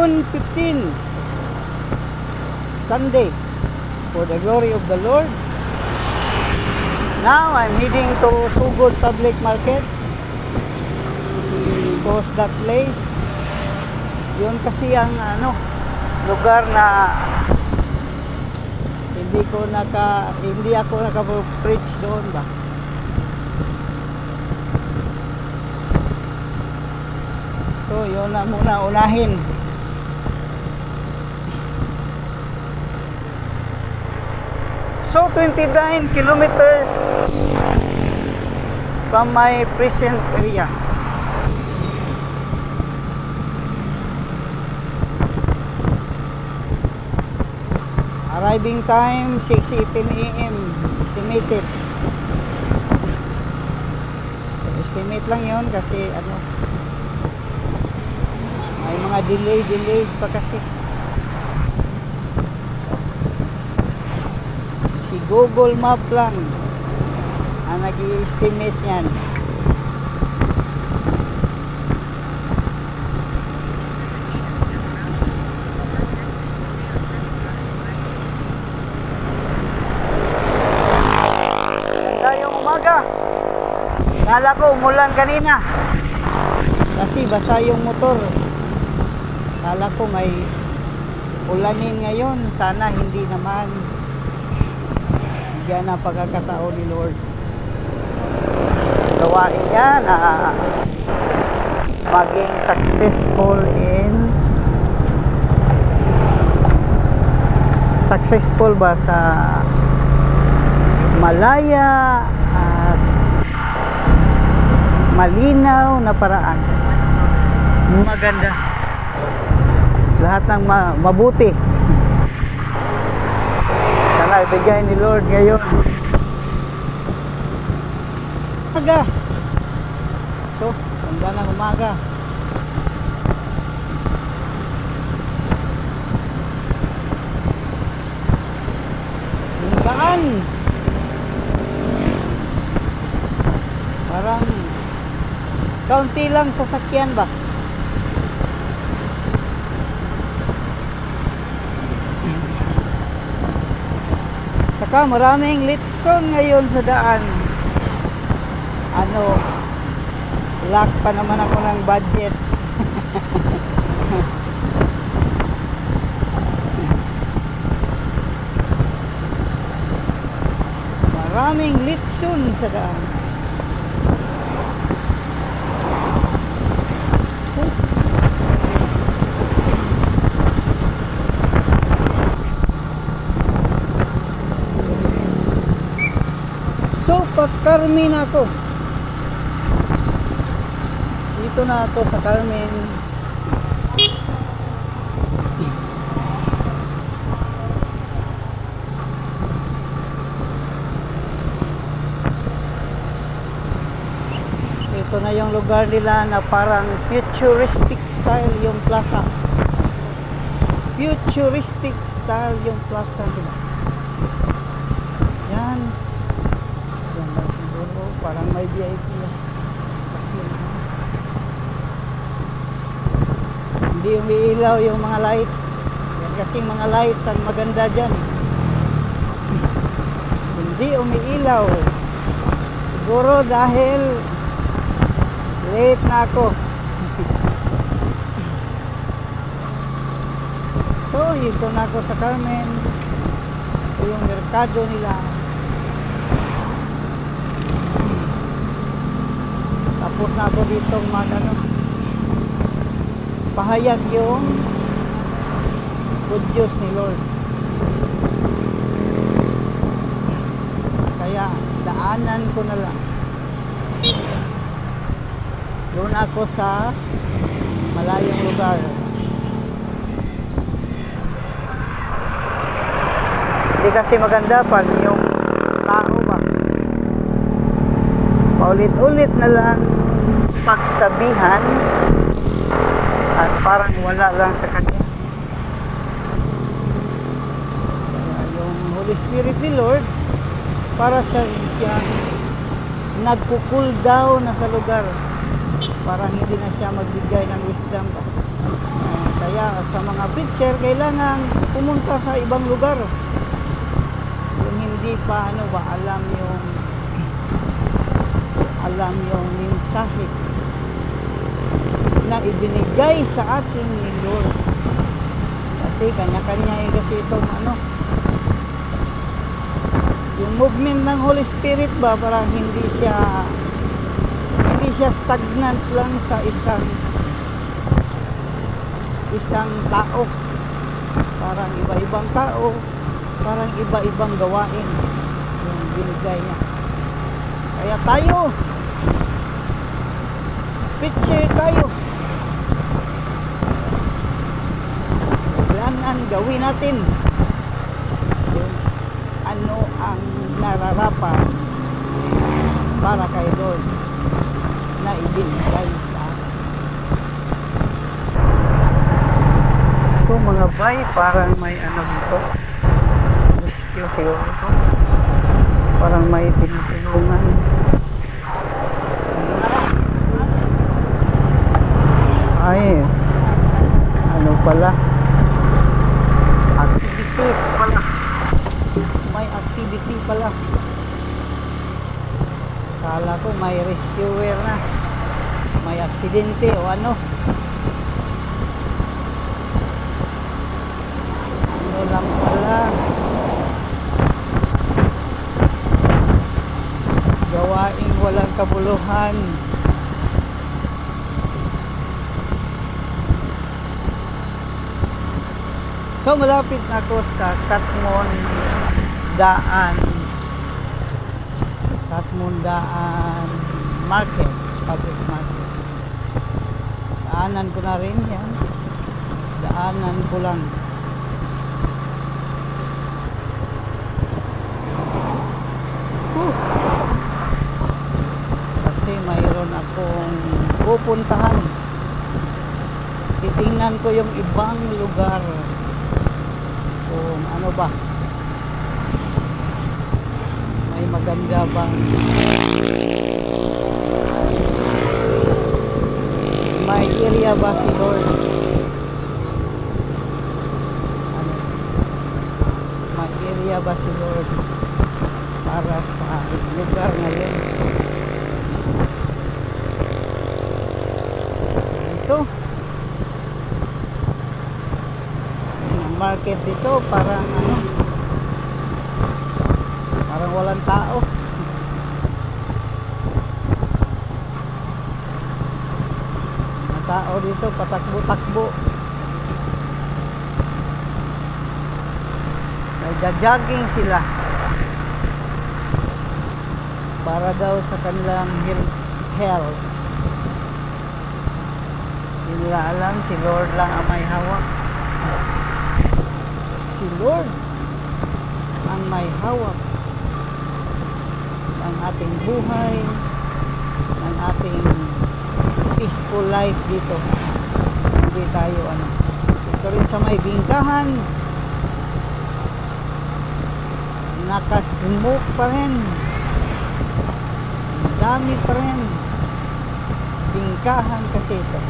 June 15, Sunday, for the glory of the Lord. Now I'm heading to Sugod Public Market because that place, yun kasi ang lugar na hindi ako naka-preach doon ba. So yun na muna unahin. So 29 kilometers from my present area. Arriving time 6:18 AM estimated. So, estimate lang yon kasi may mga delay pa kasi. Si Google Map lang ang nag-i-estimate niyan. Ngayong umaga, kala ko umulan kanina kasi basa yung motor. Kala ko may ulanin ngayon, sana hindi naman. Bigyan ng pagkakataon ni Lord. Gawain niya na maging successful ba sa malaya at malinaw na paraan. Maganda. Lahat ng mabuti. Sana ibigay ni Lord ngayon. Umaga. So, ganda ng umaga. Yung daan. Parang kaunti lang sasakyan ba? Saka maraming litson ngayon sa daan. Lack pa naman ako ng budget. Maraming litson sa daan. So, pag-Carmen ako. Dito na ako sa Carmen. Ito na yung lugar nila na parang futuristic style yung plaza. Futuristic style yung plaza nila. Yan. Parang may VIP kasi hindi umiilaw yung mga lights. Yan kasi mga lights ang maganda dyan. Hindi umiilaw. Siguro dahil late na ako. So dito na ako sa Carmen. Ito yung merkado nila. Tapos na ako dito pahayag yung good news ni Lord. Kaya daanan ko na lang. Doon ako sa malayong lugar. Hindi kasi maganda pag yung tao ba paulit-ulit na lang pagsabihan at parang wala lang sa kanya. Yung Holy Spirit ni Lord, para siya nagkukul down na sa lugar para hindi na siya magbigay ng wisdom. Kaya sa mga preacher, kailangan pumunta sa ibang lugar. Kung hindi pa alam yung mensahe na ibinigay sa ating ni Lord. Kasi kanya-kanya kasi itong yung movement ng Holy Spirit ba, parang hindi siya stagnant lang sa isang tao. Parang iba-ibang tao, parang iba-ibang gawain yung binigay niya. Kaya tayo, preacher tayo, kailangan gawin natin yung ano ang nararapat para kay Lord na ibinigay sa atin. So mga bay, parang may dito, rescue siguro ito, parang may tinutulungan. Ay, pala, activities pala, may activity pala. Kala ko may rescuer na, may aksidente o ano lang pala, gawaing walang kabuluhan. So malapit na ako sa Katmon Daan Market, public market. Daanan ko na rin yan. Daanan ko lang. Kasi mayroon akong pupuntahan. Titingnan ko yung ibang lugar kung ano ba, may maganda bang, may area ba si Lord, may area ba si Lord para sa lugar ngayon. Ito market dito, parang parang walang tao. Mga tao dito patakbo-takbo, nagja-jogging sila para daw sa kanilang health. Hindi nila alam, si Lord lang ang may hawak. Si Lord ang may hawak ng ating buhay, ng ating peaceful life dito. Hindi tayo ito rin sa may bingkahan, nakasmoke pa rin, dami pa rin bingkahan kasi ito.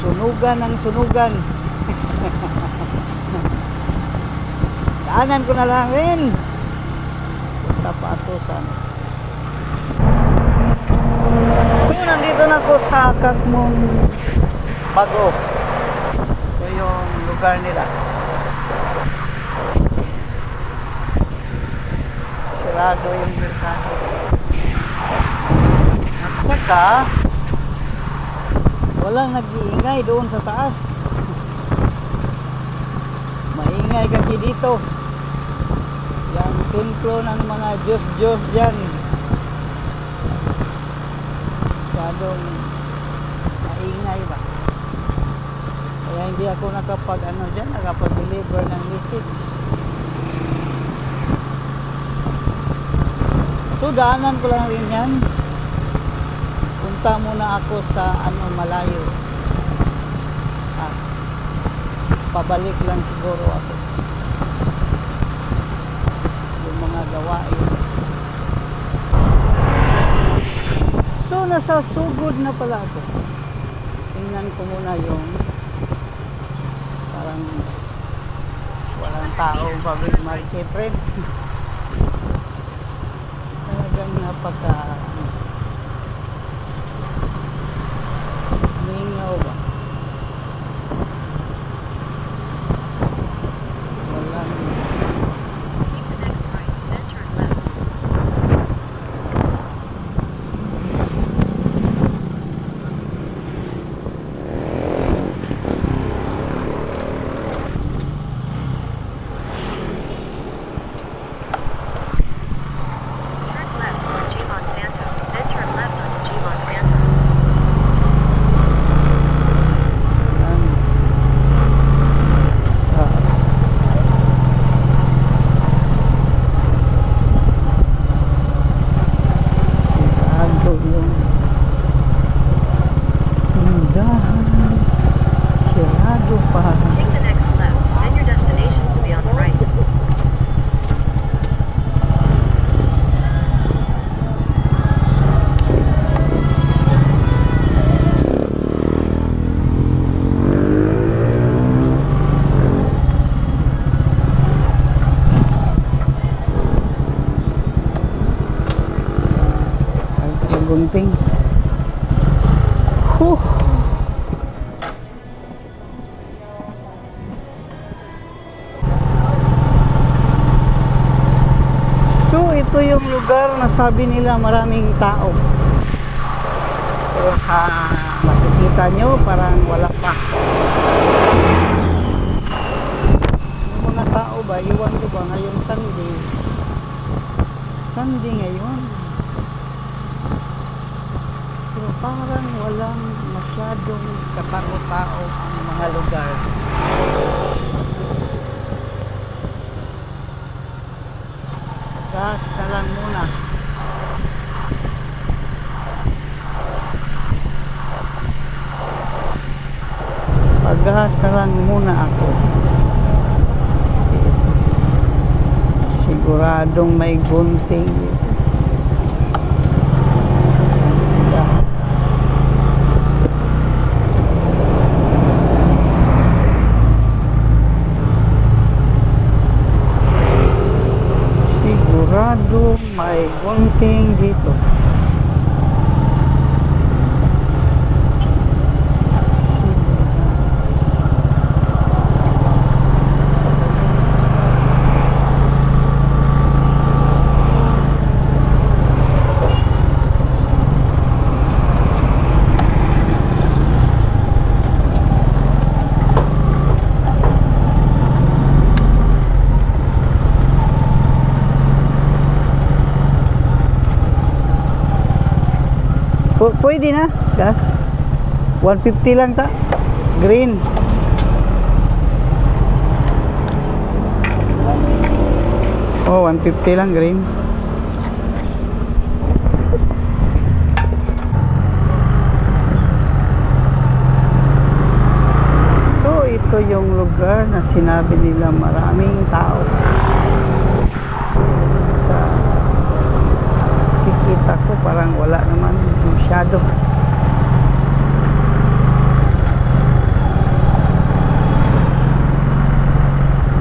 Sunugan ang sunugan. Daanan ko na lang rin. Punta pa ito sa So nandito na ako sa Katmon Bago. Ito yung lugar nila. Sarado yung merkado. At saka walang nag-iingay doon sa taas. Maingay kasi dito. Yung templo ng mga Diyos dyan, masyadong maingay ba. Kaya hindi ako nakapag-deliver ng message. So daanan ko lang rin yan. Punta muna ako sa malayo. Pabalik lang siguro ako. Yung mga gawain. So nasa sugod na pala ako. tingnan ko muna yung parang walang tao public market rin. Talagang napaka mingaw ba? Walang Take the next right, then turn left. Turn left on G Monsanto, then turn left onto G Monsanto. Yan. Sigado yung tindahan. Sigado pa. Take the next left, then your destination will be on the right. Ay, nagunting. Huh. So, ito yung lugar na sabi nila maraming tao. Pero sa makikita nyo, parang wala pa. Yung mga tao ba, iwan ko ba ngayong Sunday? Sunday ngayon. Pero parang walang masyadong katao-tao ang mga lugar. Gas na lang muna. Pag-gas na lang muna ako. Siguradong may gunting dito. Sigurado may gunting dito. Pwede na, gas. 150 lang ta. Green. Oh, 150 lang green. So, ito yung lugar na sinabi nila maraming tao. Sa kikita ko parang wala naman masyado.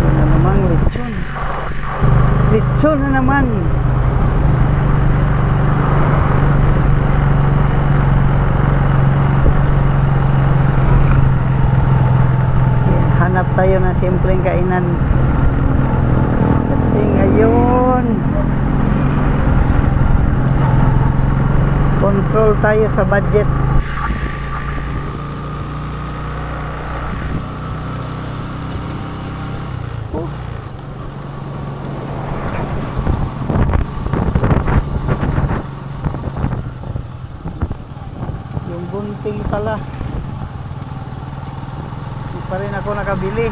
Yun na naman, lechon. Lechon na naman. Hanap tayo ng simpleng kainan. Kasi ngayon control tayo sa budget. Yung gunting pala, hindi pa rin ako nakabili.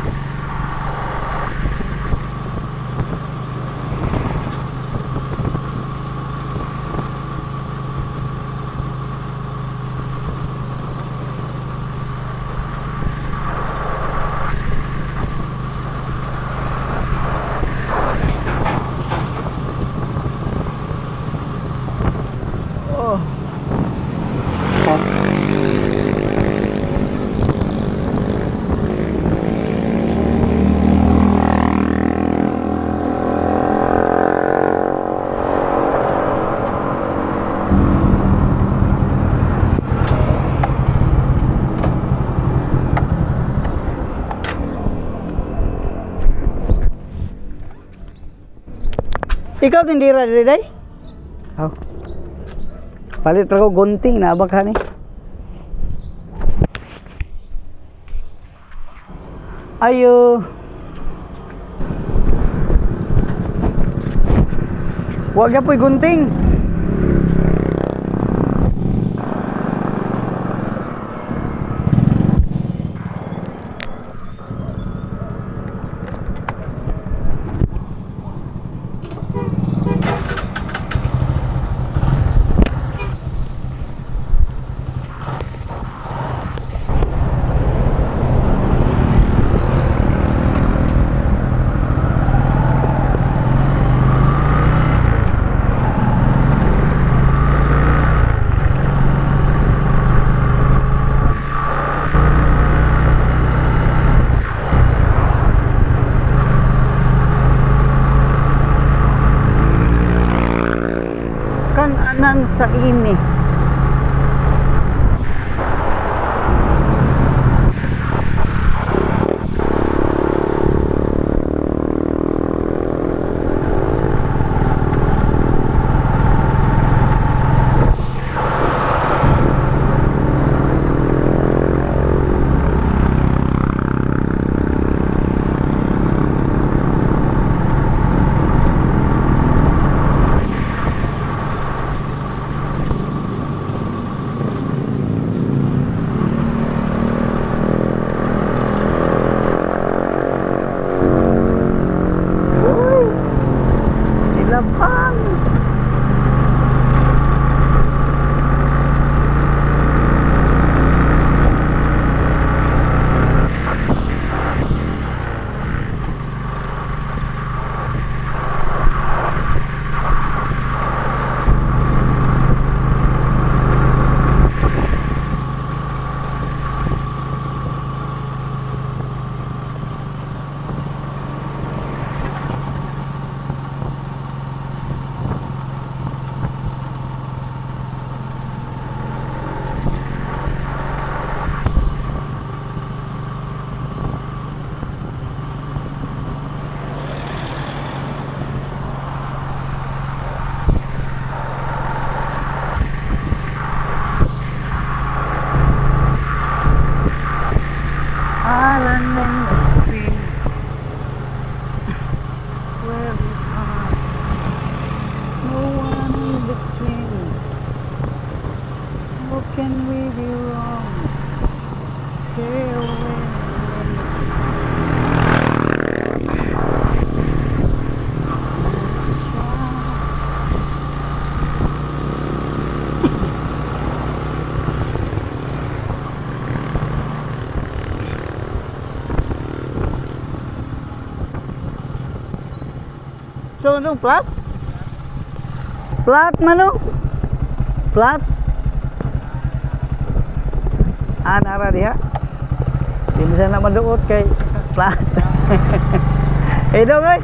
Ikaw tindira diri day? Oh. Palit ra ko gunting na baka ni. Ayo. Wa gyapon gunting. Kanan sa ini. Lapang. Island in the stream where we are, no one in between. What can we do wrong? Stay away. So, anong plat? Plat mano? Plat? Nara diha. Di bisa na maduot kay plat. Eh dong ay.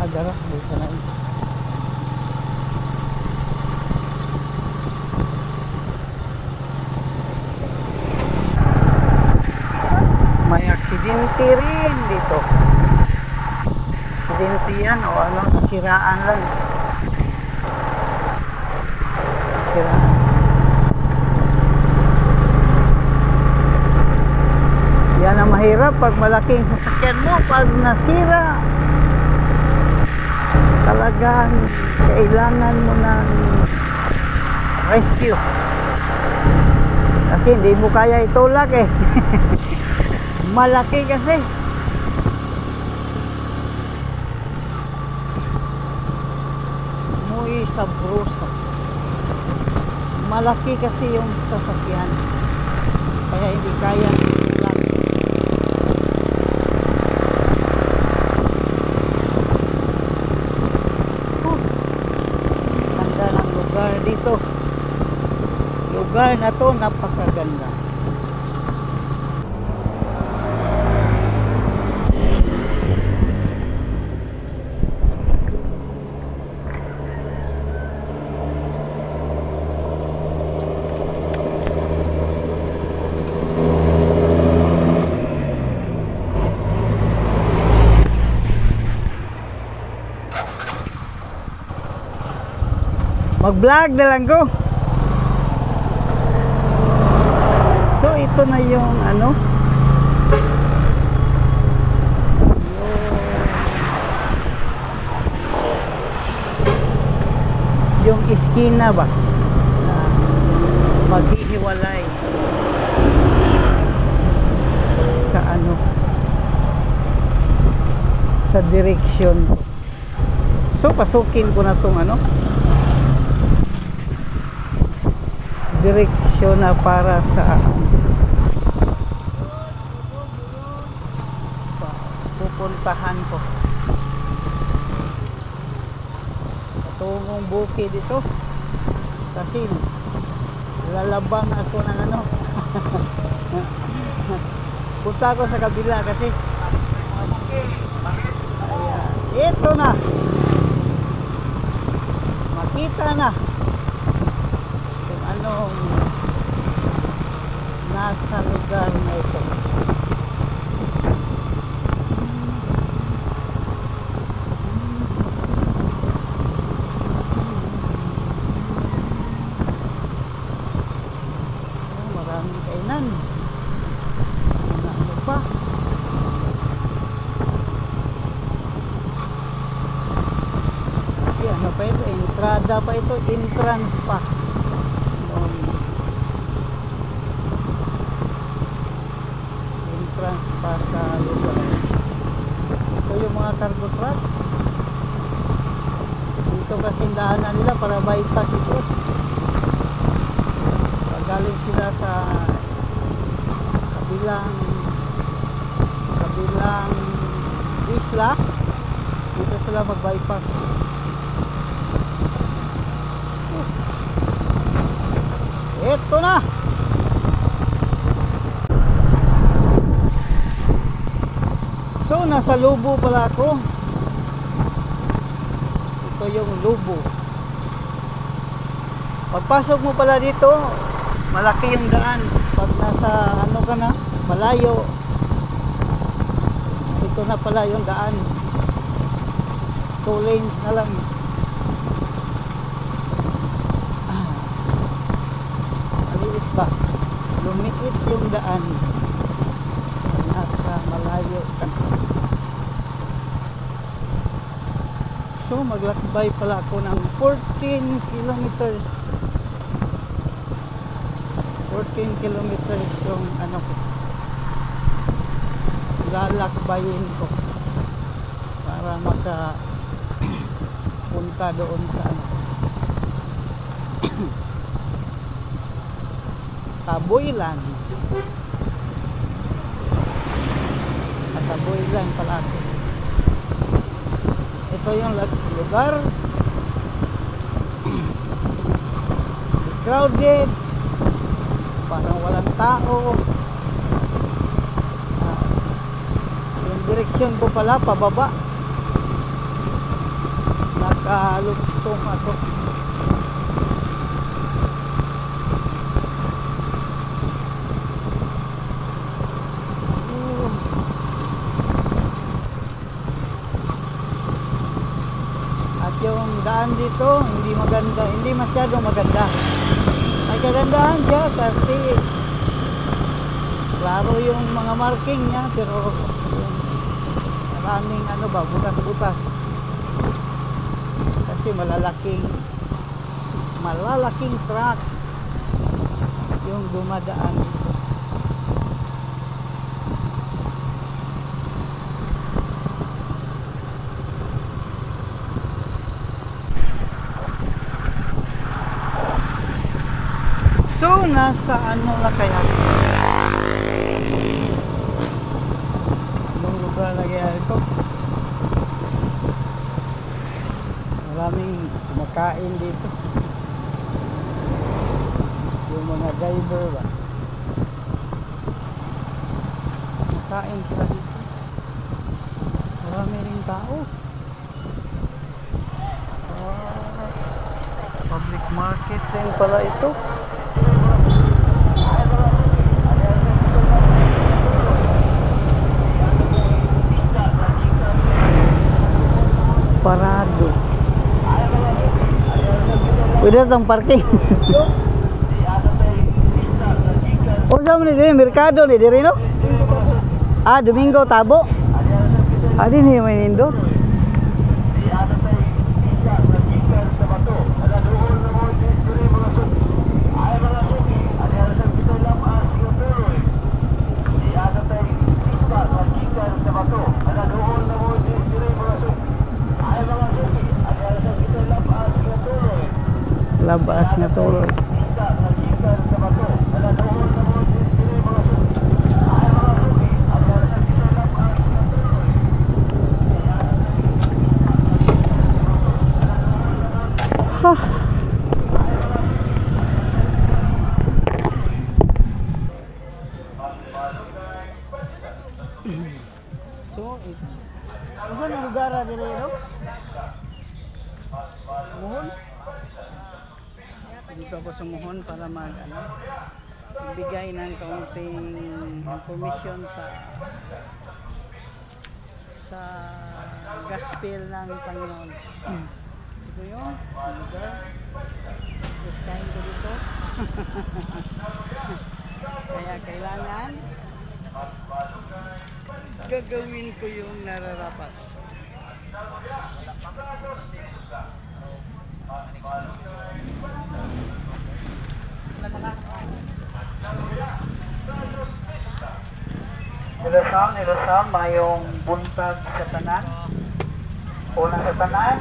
Agara, bukan aja. May aksidente rin dito. Aksidente yan o ano, nasiraan lang. Nasiraan. Yan ang mahirap pag malaking sasakyan mo, pag nasira. talagang kailangan mo ng rescue. Kasi hindi mo kaya itulak eh. Malaki kasi. Muy sabrosa. Malaki kasi yung sasakyan. Kaya hindi kaya itulak. Ganda ng lugar dito. Lugar na to napakaganda. Mag-vlog na lang ko. So ito na yung ano, yung iskina ba na maghihiwalay sa ano, sa direksyon. So pasukin ko na tong ano, direksyon na para sa pupuntahan ko. Patungong bukid dito kasi lalabang ako ng ano. Punta ako sa kabila kasi ayan, ito na, makita na kung anong nasa lugar na ito. Maraming kainan. Ano pa? Kasi ano pa ito? Entrada pa ito. Entrance pa. Entrance pa sa lugar. Ito yung mga cargo truck. Dito kasi daanan nila para bypass ito. Galing sila sa kabilang isla, dito sila mag-bypass. Ito na. So nasa Lubo pala ako. Ito yung Lubo. Pagpasok mo pala dito, malaki yung daan. Pag nasa ano ka na, malayo, ito na pala yung daan. 2 lanes na lang. Maliit pa, lumiit yung daan. Nasa malayo ka. So maglakbay pala ako ng 14 kilometers. 14 kilometers yung ano ko, lalakbayin ko para maka punta doon sa ano, Taboylan. At Taboylan pala ako. Ito yung lugar. Crowded, parang walang tao. Yung direksyon ko pala pababa. Nakaluksong ako. At yung daan dito hindi maganda, hindi masyadong maganda. May kagandahan siya kasi klaro yung mga marking niya, pero maraming ano ba, butas-butas. kasi malalaking truck yung dumadaan dito. So, nasa ano na kaya? Anong lugar na kaya ito? Maraming kumakain dito. Yung mga driver ba? Kumakain sila dito. Marami rin tao. Public market din pala ito. Parado. Pwede itong parking. O saan mo din? Merkado ni diri no? Ah, Domingo Tabo. Adi ni may nindot. Labas nga tuloy. Ha. So, saan ang lugar na dito? Muhon? Dito ako sa Muhon para magbigay ng kaunting information sa gospel ng Panginoon. Ito yung lugar. First time ko dito. Kaya kailangan gagawin ko yung nararapat. Nilasam mayong buntag sa tanan. Unang sa tanan,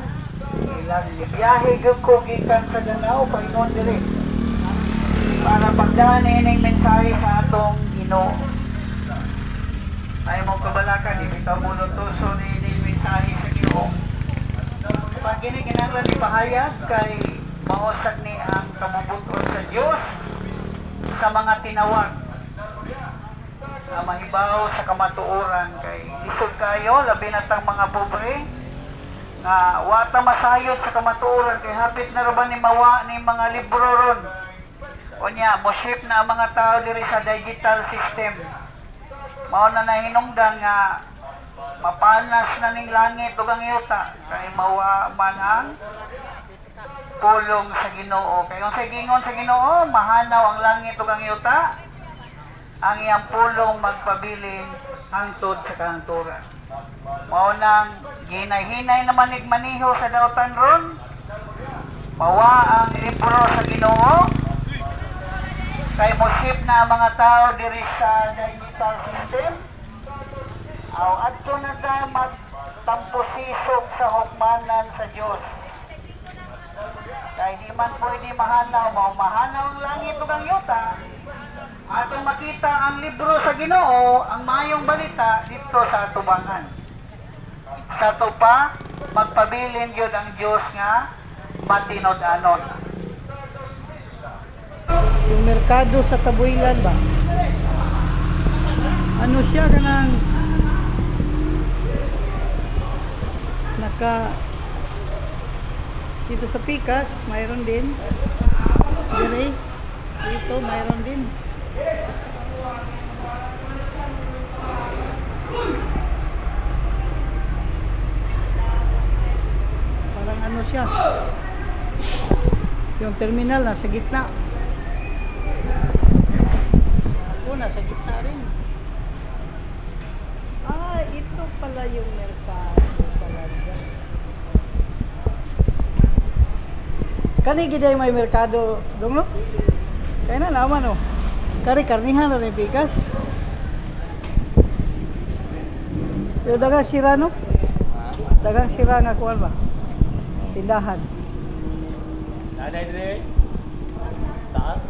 ilang biyahe ko gikan sa Danao paingon diri para pagdaan ining mensahe sa atong Ginoo. Ay mo kabalaka di bitaw mo lutuso ni ining mensahe sa Ginoo. Pag kini kinahanglan ni pahayag kay mausag ni ang kabubuton sa Dios sa mga tinawag na mahibaw sa kamatuoran kay lisod kayo labi na tang mga pobre nga wata masayod sa kamatuoran kay hapit na raban ni mawa ni mga libro ron unya mo ship na ang mga tao diri sa digital system mao na nahinungdan nga mapanas na ning langit ug ang yuta kay mawa man ang pulong sa Ginoo kay kung sa gingon sa Ginoo mahanaw ang langit ug ang yuta ang iyang pulong magpabilin hangtod sa kahangturan. Mao nang ginay-hinay na manig-maniho sa dautan ron. Mawa ang libro sa Ginoo. Kay mosip na ang mga tao diri sa digital system. Aw adto na da magtampusisog sa hukmanan sa Dios. Kay di man pwede mahanaw, mahanaw ang langit ug ang yuta. Atong makita ang libro sa Ginoo, ang mayong balita dito sa atubangan. Sa to pa magpabilin gyud ang Dios nga matinod-anon. Yung merkado sa Tabuilan ba? Ano siya kanang dito sa Pikas, mayroon din. Dito mayroon din. Parang ano siya, yung terminal nasa gitna. Ako nasa gitna rin. Ito pala yung merkado talaga. Kani giday may merkado dong no? Kaya na laman oh. Kari karnihan na rin bigas. Yung dagang sira no? Dagang sira nga kuwan ba? Tindahan. Ada dire. Taas.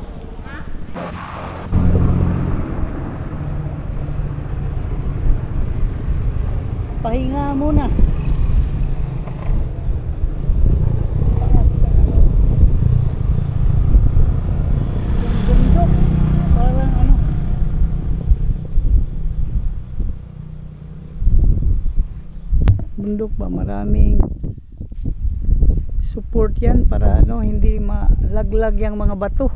Pahinga muna. Yung bundok, parang ano. Bundok ba, maraming support yan para ano, hindi malaglag yung mga bato.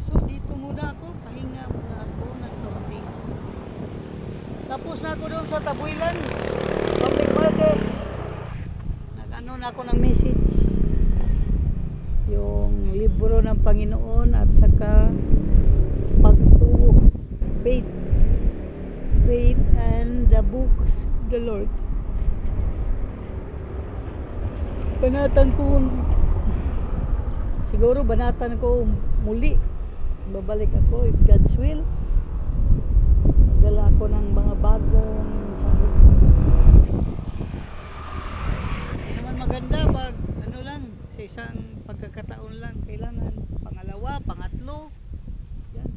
So dito muna ako, pahinga muna ako ng kaunti. Tapos na ako doon sa Tabuilan public market. Nag-ano na ako ng message, yung libro ng Panginoon at saka pagtuo, faith and the books of the Lord. Banatan ko, siguro banatan ko muli. Babalik ako if God's will. Dala ko ng mga bagong mensahe. Hindi naman maganda pag ano lang, sa isang pagkakataon lang. Kailangan pangalawa, pangatlo. Yan.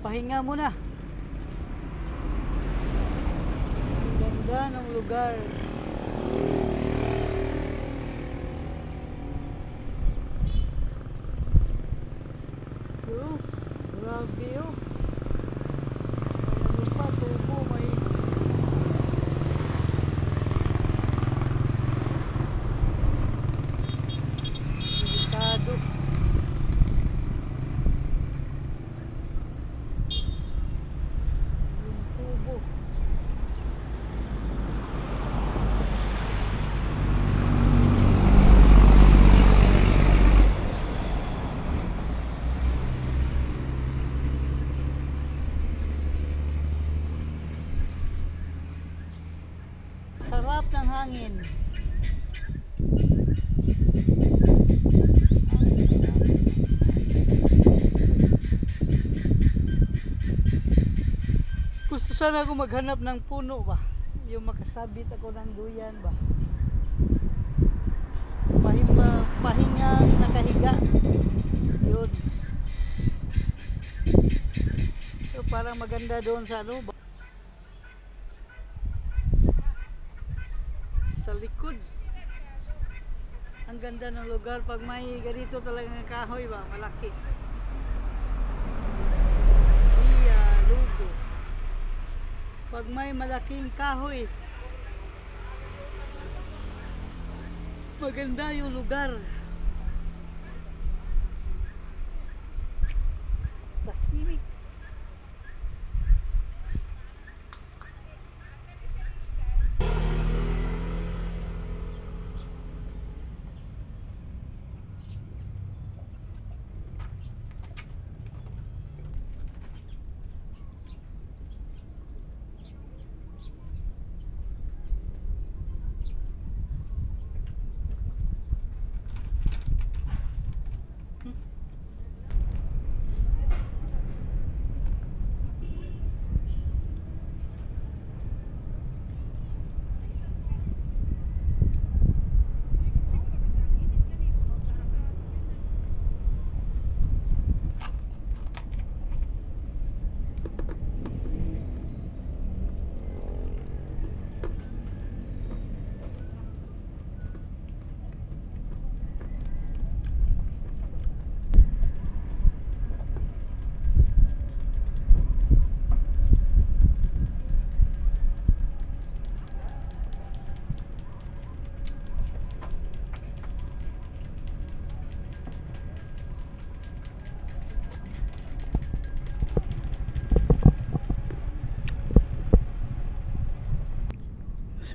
Pahinga muna. Ang ganda ng lugar. Yo, grabe yo. Ano pa, tubo may delikado. Sarap ng hangin. Ang sarap. Gusto sana ako maghanap ng puno ba? Yung makasabit ako ng duyan ba? Pahingang nakahiga. Yun. So parang maganda doon sa ano ba? Sa likod. Ang ganda ng lugar pag may ganito talagang kahoy ba, malaki. Iya, lugo. Pag may malaking kahoy, maganda yung lugar. Tahimik.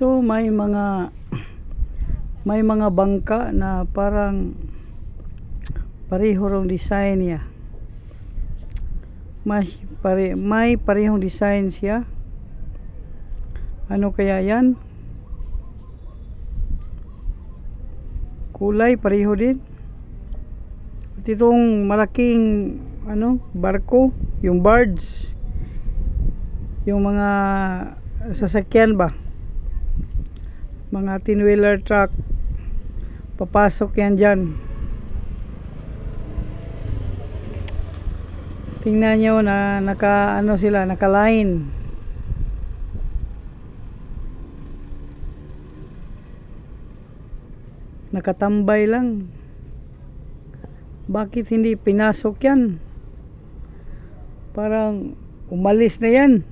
So may mga bangka na parang pareho rong design niya. May parehong design siya. Ano kaya yan? Kulay pareho din. At itong malaking barko, yung barge, yung mga sasakyan ba, mga 10-wheeler truck, papasok yan dyan. Tingnan nyo na naka-line. Nakatambay lang. Bakit hindi pinasok yan? Parang umalis na yan.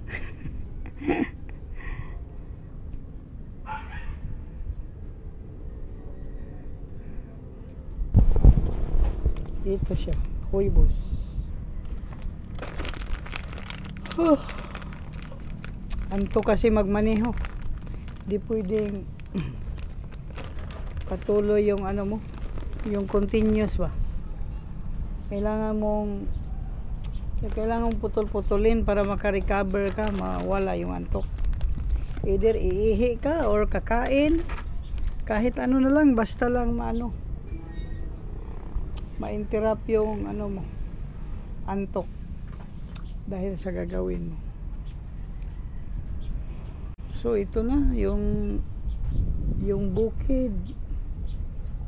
Ito siya, Huibos. Anto kasi magmaneho. Di pwedeng patuloy yung yung continuous ba. Kailangan mong putol-putulin para maka-recover ka, mawala yung antok. Either iihi ka or kakain, kahit ano na lang, basta lang ma-interrupt yung mo, antok dahil sa gagawin mo. So ito na yung bukid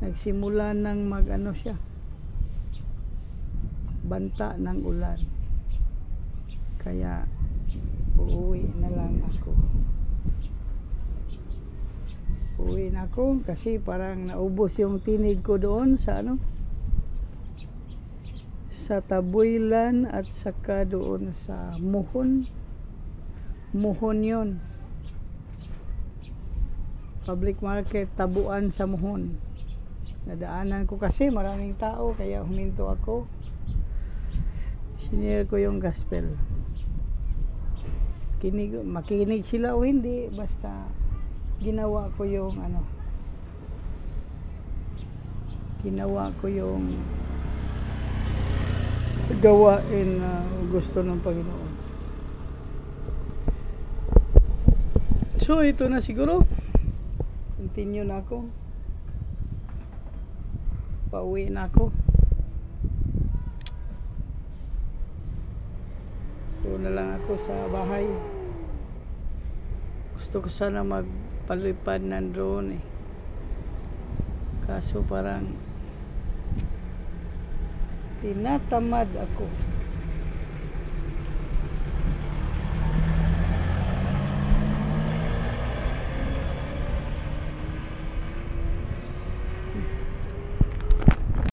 nagsimula ng siya, banta ng ulan, kaya uuwi na lang ako. Uuwi na ako kasi parang naubos yung tinig ko doon sa sa Tabuylan at saka doon sa Muhon yun, public market, Tabuan sa Muhon. Nadaanan ko kasi maraming tao kaya huminto ako, sinare ko yung gospel. Makikinig sila o hindi, basta ginawa ko yung gawain na gusto ng Panginoon. So ito na siguro, continue na ako, pauwi na ako. Doon na lang ako sa bahay. Gusto ko sana magpalipad ng drone kaso parang tinatamad ako.